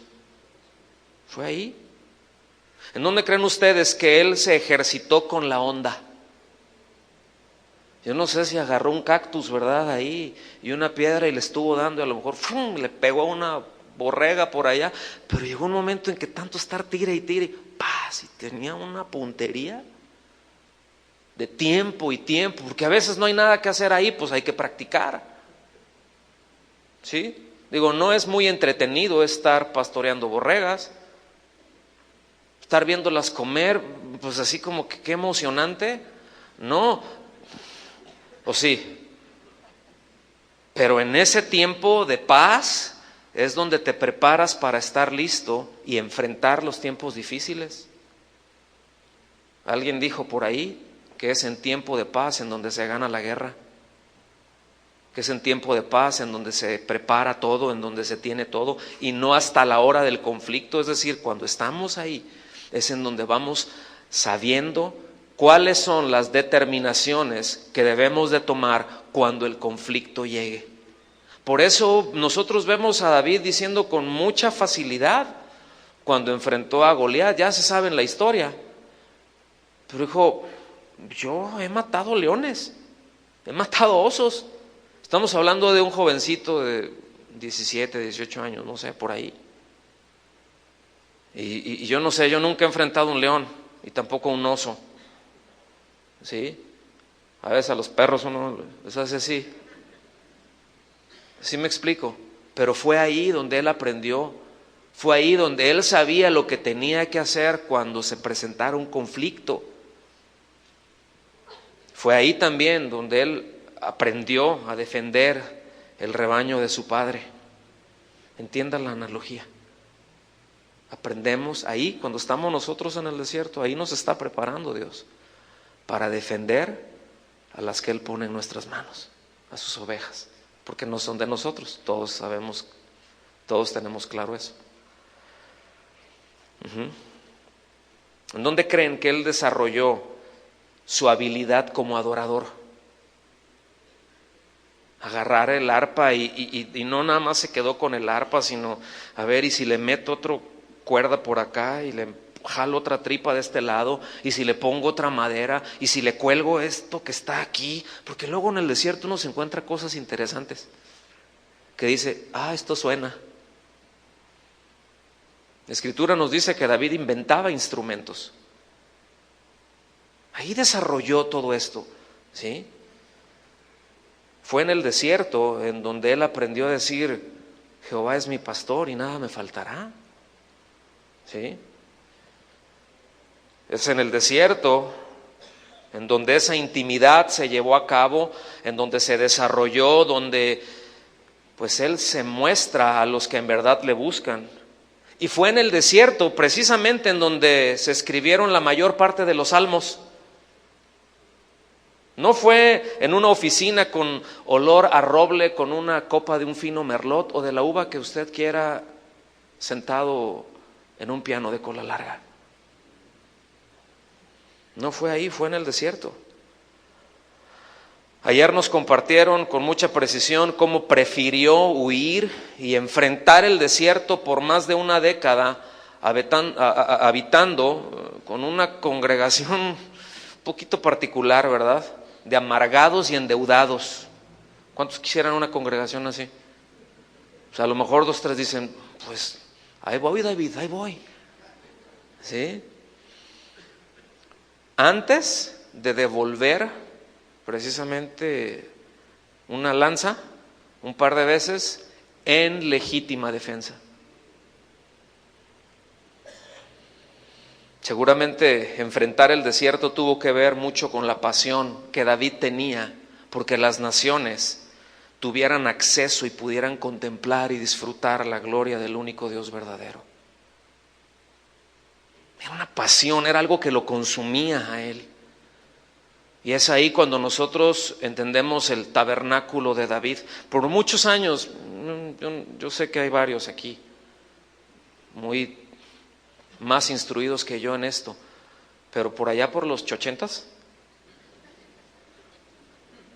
Fue ahí. ¿En dónde creen ustedes que él se ejercitó con la onda? Yo no sé si agarró un cactus, ¿verdad? Ahí, y una piedra y le estuvo dando, y a lo mejor ¡fum!, le pegó a una borrega por allá, pero llegó un momento en que tanto estar tire y tire, ¡paz! Y tenía una puntería de tiempo y tiempo, porque a veces no hay nada que hacer ahí, pues hay que practicar. ¿Sí? Digo, no es muy entretenido estar pastoreando borregas, estar viéndolas comer, pues así como que qué emocionante. No, o sí, pero en ese tiempo de paz es donde te preparas para estar listo y enfrentar los tiempos difíciles. Alguien dijo por ahí que es en tiempo de paz en donde se gana la guerra, que es en tiempo de paz en donde se prepara todo, en donde se tiene todo, y no hasta la hora del conflicto. Es decir, cuando estamos ahí es en donde vamos sabiendo cuáles son las determinaciones que debemos de tomar cuando el conflicto llegue. Por eso nosotros vemos a David diciendo con mucha facilidad, cuando enfrentó a Goliat, ya se sabe la historia, pero dijo: yo he matado leones, he matado osos. Estamos hablando de un jovencito de 17, 18 años, no sé, por ahí. Y yo no sé, yo nunca he enfrentado un león y tampoco un oso. ¿Sí? A veces a los perros uno les hace así. ¿Sí me explico? Pero fue ahí donde él aprendió, fue ahí donde él sabía lo que tenía que hacer cuando se presentara un conflicto. Fue ahí también donde él aprendió a defender el rebaño de su padre. Entiendan la analogía. Aprendemos ahí, cuando estamos nosotros en el desierto, ahí nos está preparando Dios para defender a las que Él pone en nuestras manos, a sus ovejas, porque no son de nosotros. Todos sabemos, todos tenemos claro eso. ¿En dónde creen que Él desarrolló su habilidad como adorador? Agarrar el arpa y no nada más se quedó con el arpa, sino a ver, y si le meto otra cuerda por acá y le jalo otra tripa de este lado, y si le pongo otra madera, y si le cuelgo esto que está aquí, porque luego en el desierto uno se encuentra cosas interesantes, que dice, esto suena. La Escritura nos dice que David inventaba instrumentos. Ahí desarrolló todo esto, ¿sí? Fue en el desierto en donde él aprendió a decir, Jehová es mi pastor y nada me faltará, ¿sí? Es en el desierto en donde esa intimidad se llevó a cabo, en donde se desarrolló, donde pues él se muestra a los que en verdad le buscan. Y fue en el desierto precisamente en donde se escribieron la mayor parte de los salmos. No fue en una oficina con olor a roble, con una copa de un fino merlot o de la uva que usted quiera, sentado en un piano de cola larga. No fue ahí, fue en el desierto. Ayer nos compartieron con mucha precisión cómo prefirió huir y enfrentar el desierto por más de una década, habitando con una congregación un poquito particular, ¿verdad? De amargados y endeudados. ¿Cuántos quisieran una congregación así? O sea, a lo mejor 2, 3 dicen, pues ahí voy, David, ahí voy. ¿Sí? Antes de devolver precisamente una lanza un par de veces en legítima defensa. Seguramente enfrentar el desierto tuvo que ver mucho con la pasión que David tenía porque las naciones tuvieran acceso y pudieran contemplar y disfrutar la gloria del único Dios verdadero. Era una pasión, era algo que lo consumía a él. Y es ahí cuando nosotros entendemos el tabernáculo de David. Por muchos años, yo sé que hay varios aquí, muy más instruidos que yo en esto, pero por allá por los 80s,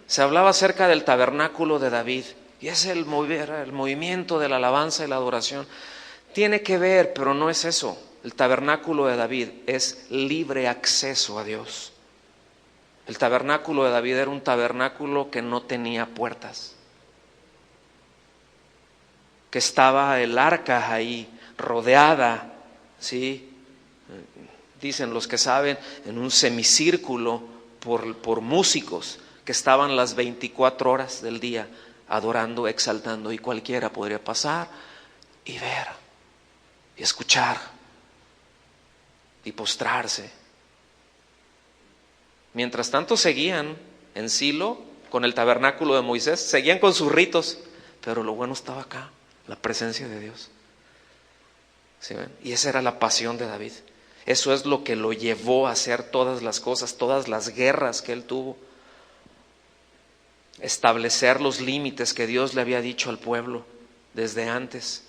se hablaba acerca del tabernáculo de David, y es el movimiento de la alabanza y la adoración. Tiene que ver, pero no es eso. El tabernáculo de David es libre acceso a Dios. El tabernáculo de David era un tabernáculo que no tenía puertas, que estaba el arca ahí rodeada, ¿sí? Dicen los que saben, en un semicírculo por músicos que estaban las 24 horas del día adorando, exaltando, y cualquiera podría pasar y ver y escuchar y postrarse. Mientras tanto seguían en Silo con el tabernáculo de Moisés, seguían con sus ritos, pero lo bueno estaba acá, la presencia de Dios. ¿Sí ven? Y esa era la pasión de David. Eso es lo que lo llevó a hacer todas las cosas, todas las guerras que él tuvo. Establecer los límites que Dios le había dicho al pueblo desde antes.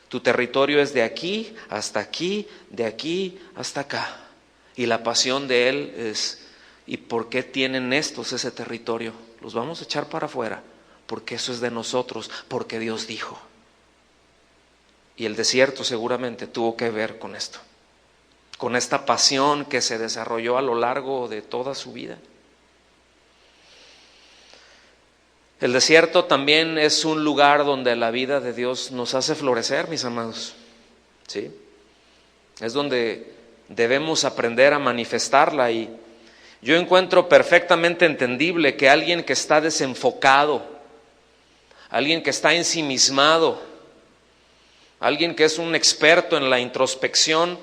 Tu territorio es de aquí hasta aquí, de aquí hasta acá. Y la pasión de él es, ¿y por qué tienen estos ese territorio? Los vamos a echar para afuera, porque eso es de nosotros, porque Dios dijo. Y el desierto seguramente tuvo que ver con esto, con esta pasión que se desarrolló a lo largo de toda su vida. El desierto también es un lugar donde la vida de Dios nos hace florecer, mis amados. ¿Sí? Es donde debemos aprender a manifestarla, y yo encuentro perfectamente entendible que alguien que está desenfocado, alguien que está ensimismado, alguien que es un experto en la introspección,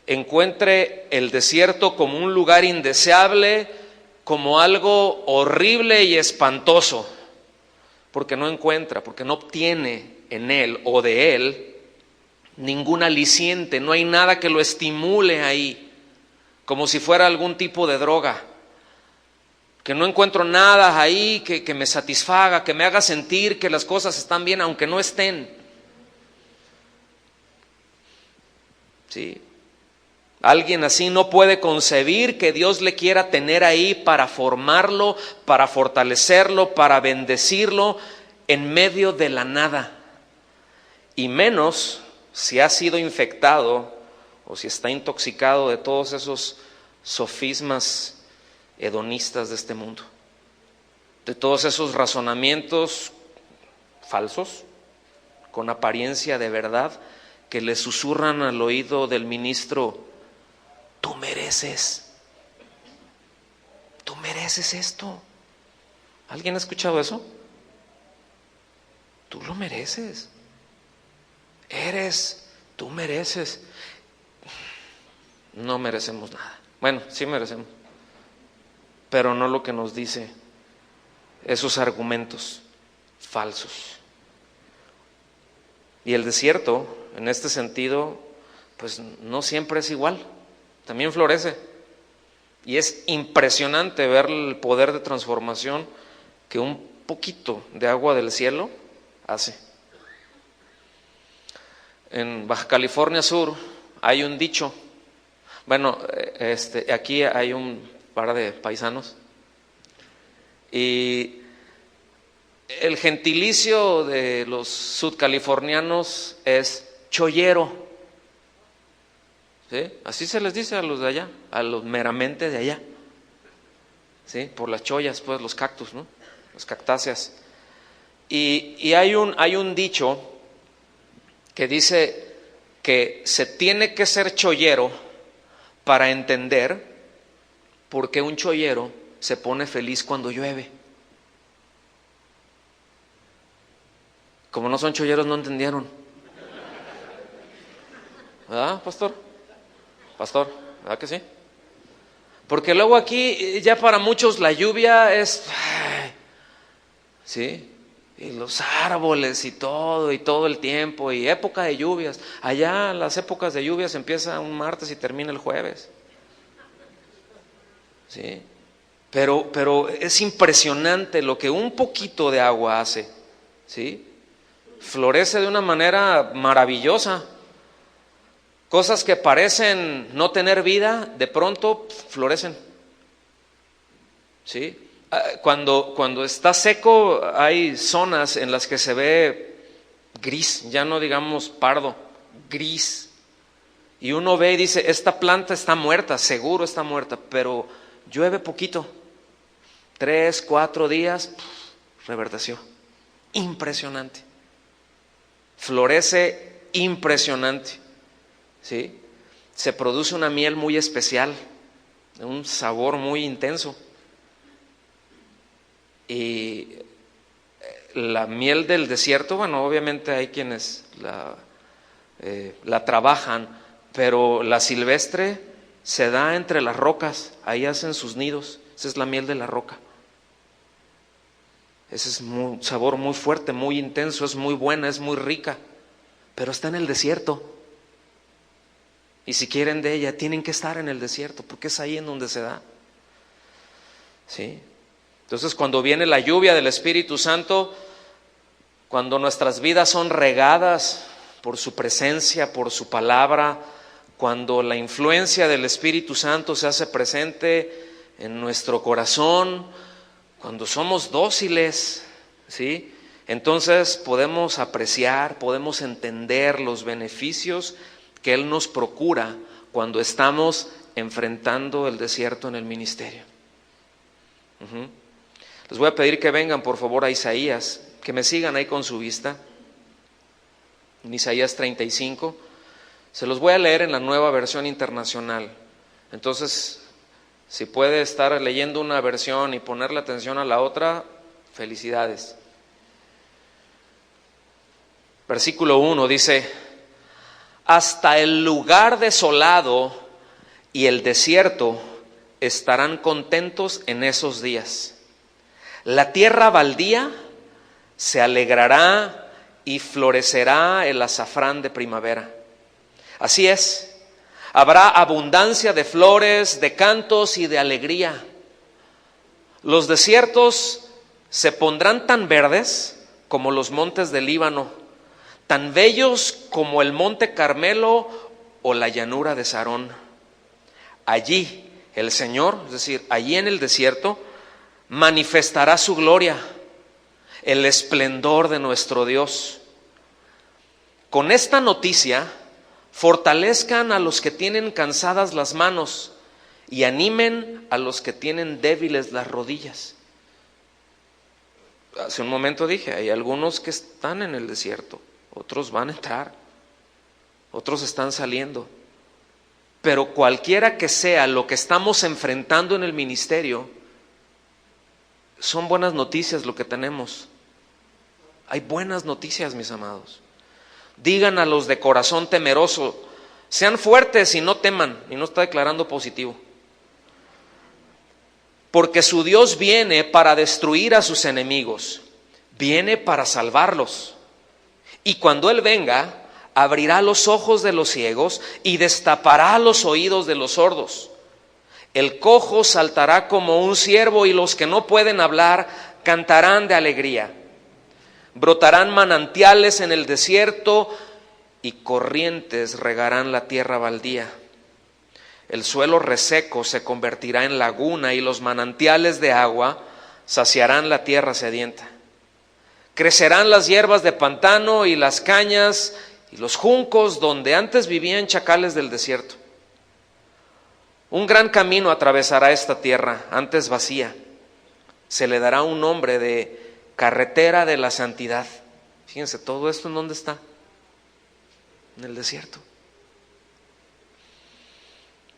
encuentre el desierto como un lugar indeseable, como algo horrible y espantoso, porque no encuentra, porque no obtiene en él o de él ningún aliciente, no hay nada que lo estimule ahí, como si fuera algún tipo de droga, que no encuentro nada ahí que me satisfaga, que me haga sentir que las cosas están bien aunque no estén. Sí. Alguien así no puede concebir que Dios le quiera tener ahí para formarlo, para fortalecerlo, para bendecirlo en medio de la nada. Y menos si ha sido infectado o si está intoxicado de todos esos sofismas hedonistas de este mundo, de todos esos razonamientos falsos, con apariencia de verdad, que le susurran al oído del ministro: tú mereces esto. ¿Alguien ha escuchado eso? Tú lo mereces. Tú mereces. No merecemos nada. Bueno, sí merecemos, pero no lo que nos dice esos argumentos falsos. Y el desierto, en este sentido, pues no siempre es igual, también florece. Y es impresionante ver el poder de transformación que un poquito de agua del cielo hace. En Baja California Sur hay un dicho, bueno, aquí hay un par de paisanos, y el gentilicio de los sudcalifornianos es chollero, ¿sí? Así se les dice a los de allá, a los meramente de allá, ¿sí? Por las chollas, pues los cactus, ¿no? Las cactáceas. Y hay un dicho que dice que se tiene que ser chollero para entender por qué un chollero se pone feliz cuando llueve. Como no son cholleros, no entendieron. ¿Verdad, pastor? Pastor, ¿verdad que sí? Porque luego aquí ya para muchos la lluvia es, ¿sí? Y los árboles y todo el tiempo, y época de lluvias. Allá las épocas de lluvias empiezan un martes y termina el jueves. ¿Sí? Pero es impresionante lo que un poquito de agua hace, ¿sí? Florece de una manera maravillosa. Cosas que parecen no tener vida, de pronto florecen, ¿sí? Cuando está seco hay zonas en las que se ve gris, ya no digamos pardo, gris. Y uno ve y dice, esta planta está muerta, seguro está muerta, pero llueve poquito. 3, 4 días, reverdeció. Impresionante. Florece impresionante, ¿sí? Se produce una miel muy especial, un sabor muy intenso. Y la miel del desierto, bueno, obviamente hay quienes la trabajan, pero la silvestre se da entre las rocas, ahí hacen sus nidos. Esa es la miel de la roca. Ese es un sabor muy fuerte, muy intenso, es muy buena, es muy rica, pero está en el desierto. Y si quieren de ella, tienen que estar en el desierto, porque es ahí en donde se da, ¿sí? Entonces, cuando viene la lluvia del Espíritu Santo, cuando nuestras vidas son regadas por su presencia, por su palabra, cuando la influencia del Espíritu Santo se hace presente en nuestro corazón, cuando somos dóciles, ¿sí? Entonces podemos apreciar, podemos entender los beneficios que Él nos procura cuando estamos enfrentando el desierto en el ministerio. Les voy a pedir que vengan por favor a Isaías, que me sigan ahí con su vista, en Isaías 35. Se los voy a leer en la Nueva Versión Internacional. Entonces, si puede estar leyendo una versión y ponerle atención a la otra, felicidades. Versículo 1 dice: hasta el lugar desolado y el desierto estarán contentos en esos días. La tierra baldía se alegrará y florecerá el azafrán de primavera. Así es, habrá abundancia de flores, de cantos y de alegría. Los desiertos se pondrán tan verdes como los montes del Líbano, tan bellos como el monte Carmelo o la llanura de Sarón. Allí el Señor, es decir, allí en el desierto, manifestará su gloria, el esplendor de nuestro Dios. Con esta noticia Fortalezcan a los que tienen cansadas las manos y animen a los que tienen débiles las rodillas. Hace un momento dije, hay algunos que están en el desierto, otros van a entrar, otros están saliendo. Pero cualquiera que sea lo que estamos enfrentando en el ministerio, son buenas noticias lo que tenemos. Hay buenas noticias, mis amados. Digan a los de corazón temeroso, sean fuertes y no teman, y no está declarando positivo. Porque su Dios viene para destruir a sus enemigos, viene para salvarlos. Y cuando Él venga, abrirá los ojos de los ciegos y destapará los oídos de los sordos. El cojo saltará como un ciervo y los que no pueden hablar cantarán de alegría. Brotarán manantiales en el desierto y corrientes regarán la tierra baldía. El suelo reseco se convertirá en laguna y los manantiales de agua saciarán la tierra sedienta. Crecerán las hierbas de pantano y las cañas y los juncos donde antes vivían chacales del desierto. Un gran camino atravesará esta tierra, antes vacía. Se le dará un nombre de carretera de la santidad. Fíjense, todo esto ¿en dónde está? En el desierto.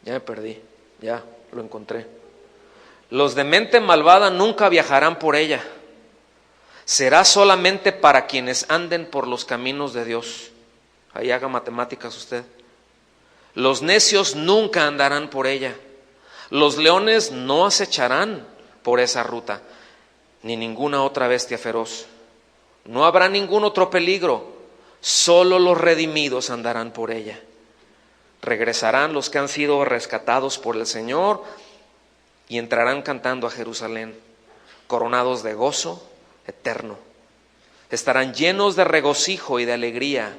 Ya me perdí, ya lo encontré. Los de mente malvada nunca viajarán por ella. Será solamente para quienes anden por los caminos de Dios. Ahí haga matemáticas usted. Los necios nunca andarán por ella. Los leones no acecharán por esa ruta, ni ninguna otra bestia feroz. No habrá ningún otro peligro, solo los redimidos andarán por ella. Regresarán los que han sido rescatados por el Señor y entrarán cantando a Jerusalén, coronados de gozo eterno. Estarán llenos de regocijo y de alegría.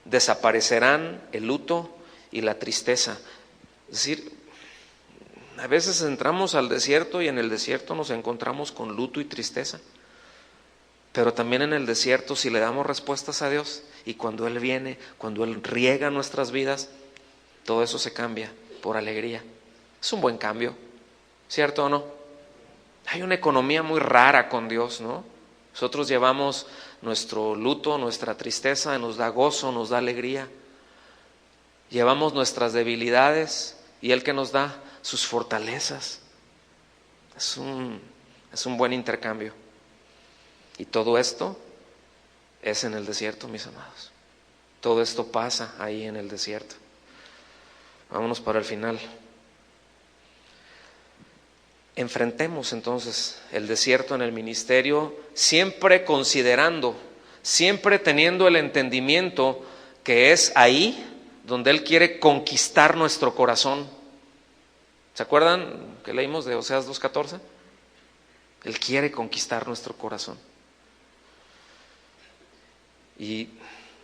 Desaparecerán el luto y la tristeza. Es decir, a veces entramos al desierto y en el desierto nos encontramos con luto y tristeza. Pero también en el desierto, si le damos respuestas a Dios y cuando Él viene, cuando Él riega nuestras vidas, todo eso se cambia por alegría. Es un buen cambio, ¿cierto o no? Hay una economía muy rara con Dios, ¿no? Nosotros llevamos nuestro luto, nuestra tristeza, nos da gozo, nos da alegría. Llevamos nuestras debilidades y Él que nos da sus fortalezas. Es un buen intercambio. Y todo esto es en el desierto, mis amados. Todo esto pasa ahí en el desierto. Vámonos para el final. Enfrentemos entonces el desierto en el ministerio, siempre considerando, siempre teniendo el entendimiento que es ahí donde Él quiere conquistar nuestro corazón. ¿Se acuerdan que leímos de Oseas 2:14? Él quiere conquistar nuestro corazón. Y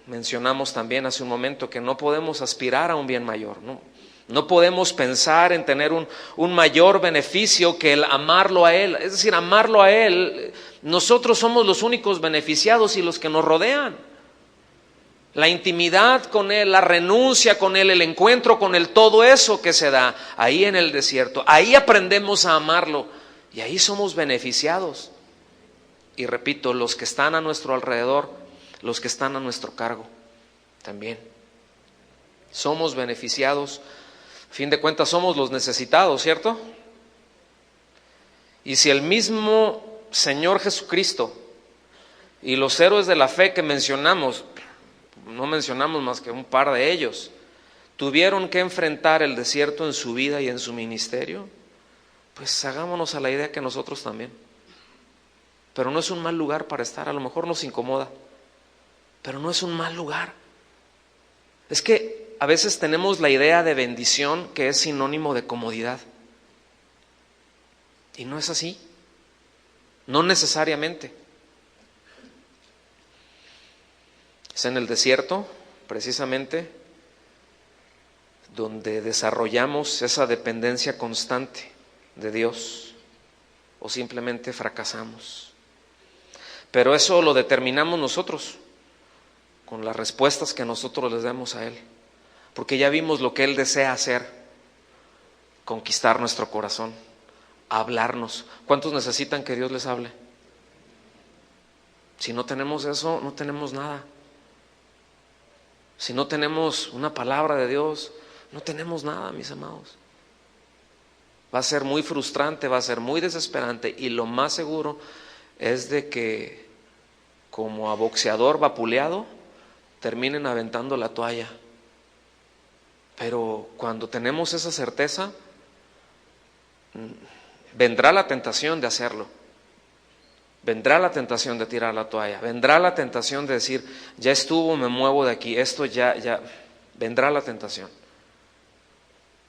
mencionamos también hace un momento que no podemos aspirar a un bien mayor, no podemos pensar en tener un mayor beneficio que el amarlo a Él. Es decir, amarlo a Él, nosotros somos los únicos beneficiados y los que nos rodean. La intimidad con Él, la renuncia con Él, el encuentro con Él, todo eso que se da ahí en el desierto, ahí aprendemos a amarlo y ahí somos beneficiados. Y repito, los que están a nuestro alrededor, los que están a nuestro cargo también. Somos beneficiados, a fin de cuentas somos los necesitados, ¿cierto? Y si el mismo Señor Jesucristo y los héroes de la fe que mencionamos, no mencionamos más que un par de ellos, tuvieron que enfrentar el desierto en su vida y en su ministerio, pues hagámonos a la idea que nosotros también. Pero no es un mal lugar para estar, a lo mejor nos incomoda, pero no es un mal lugar. Es que a veces tenemos la idea de bendición que es sinónimo de comodidad. Y no es así. No necesariamente. Es en el desierto, precisamente, donde desarrollamos esa dependencia constante de Dios o simplemente fracasamos. Pero eso lo determinamos nosotros. con las respuestas que nosotros les demos a Él, porque ya vimos lo que Él desea hacer: conquistar nuestro corazón, hablarnos. ¿Cuántos necesitan que Dios les hable? Si no tenemos eso, no tenemos nada. Si no tenemos una palabra de Dios, no tenemos nada, mis amados. Va a ser muy frustrante, va a ser muy desesperante, y lo más seguro es de que, como a boxeador vapuleado, terminen aventando la toalla. Pero cuando tenemos esa certeza, vendrá la tentación de hacerlo. Vendrá la tentación de tirar la toalla, vendrá la tentación de decir: ya estuvo, me muevo de aquí, esto ya, vendrá la tentación.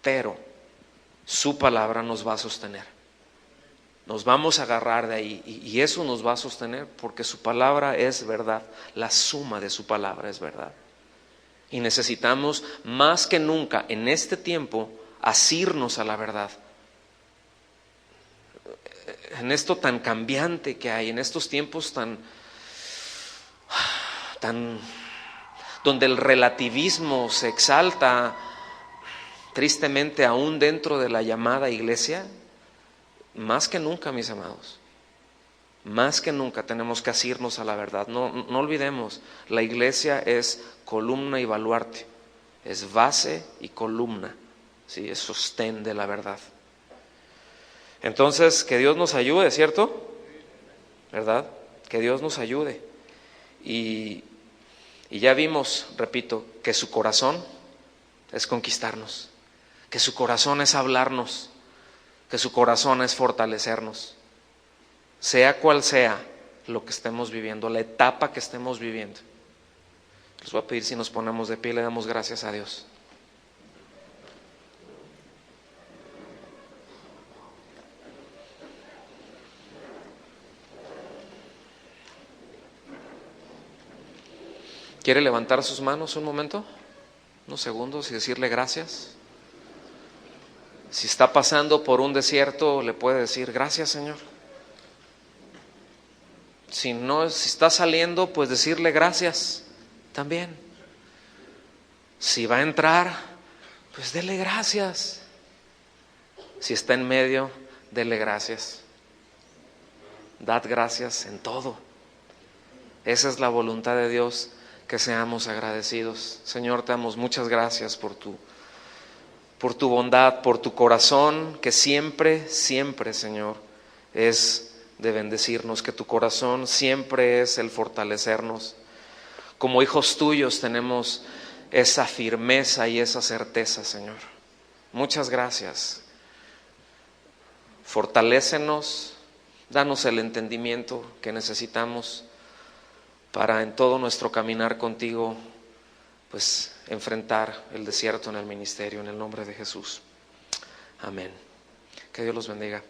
Pero su palabra nos va a sostener, nos vamos a agarrar de ahí, y eso nos va a sostener, porque su palabra es verdad, la suma de su palabra es verdad. Y necesitamos más que nunca en este tiempo asirnos a la verdad. En esto tan cambiante que hay, en estos tiempos tan donde el relativismo se exalta, tristemente, aún dentro de la llamada iglesia, más que nunca, mis amados, más que nunca tenemos que asirnos a la verdad. No olvidemos, la iglesia es columna y baluarte, es base y columna, ¿sí? Es sostén de la verdad. Entonces, que Dios nos ayude, ¿cierto? ¿Verdad? Que Dios nos ayude. Y ya vimos, repito, que su corazón es conquistarnos, que su corazón es hablarnos, que su corazón es fortalecernos, sea cual sea lo que estemos viviendo, la etapa que estemos viviendo. Les voy a pedir si nos ponemos de pie y le damos gracias a Dios. ¿Quiere levantar sus manos un momento, unos segundos, y decirle gracias? Si está pasando por un desierto, le puede decir: gracias, Señor. Si está saliendo, pues decirle gracias también. Si va a entrar, pues dele gracias. Si está en medio, dele gracias. Dad gracias en todo. Esa es la voluntad de Dios, que seamos agradecidos. Señor, te damos muchas gracias por tu bondad, por tu corazón, que siempre, siempre, Señor, es de bendecirnos, que tu corazón siempre es el fortalecernos. Como hijos tuyos tenemos esa firmeza y esa certeza, Señor. Muchas gracias. Fortalécenos, danos el entendimiento que necesitamos para en todo nuestro caminar contigo, pues enfrentar el desierto en el ministerio, en el nombre de Jesús. Amén. Que Dios los bendiga.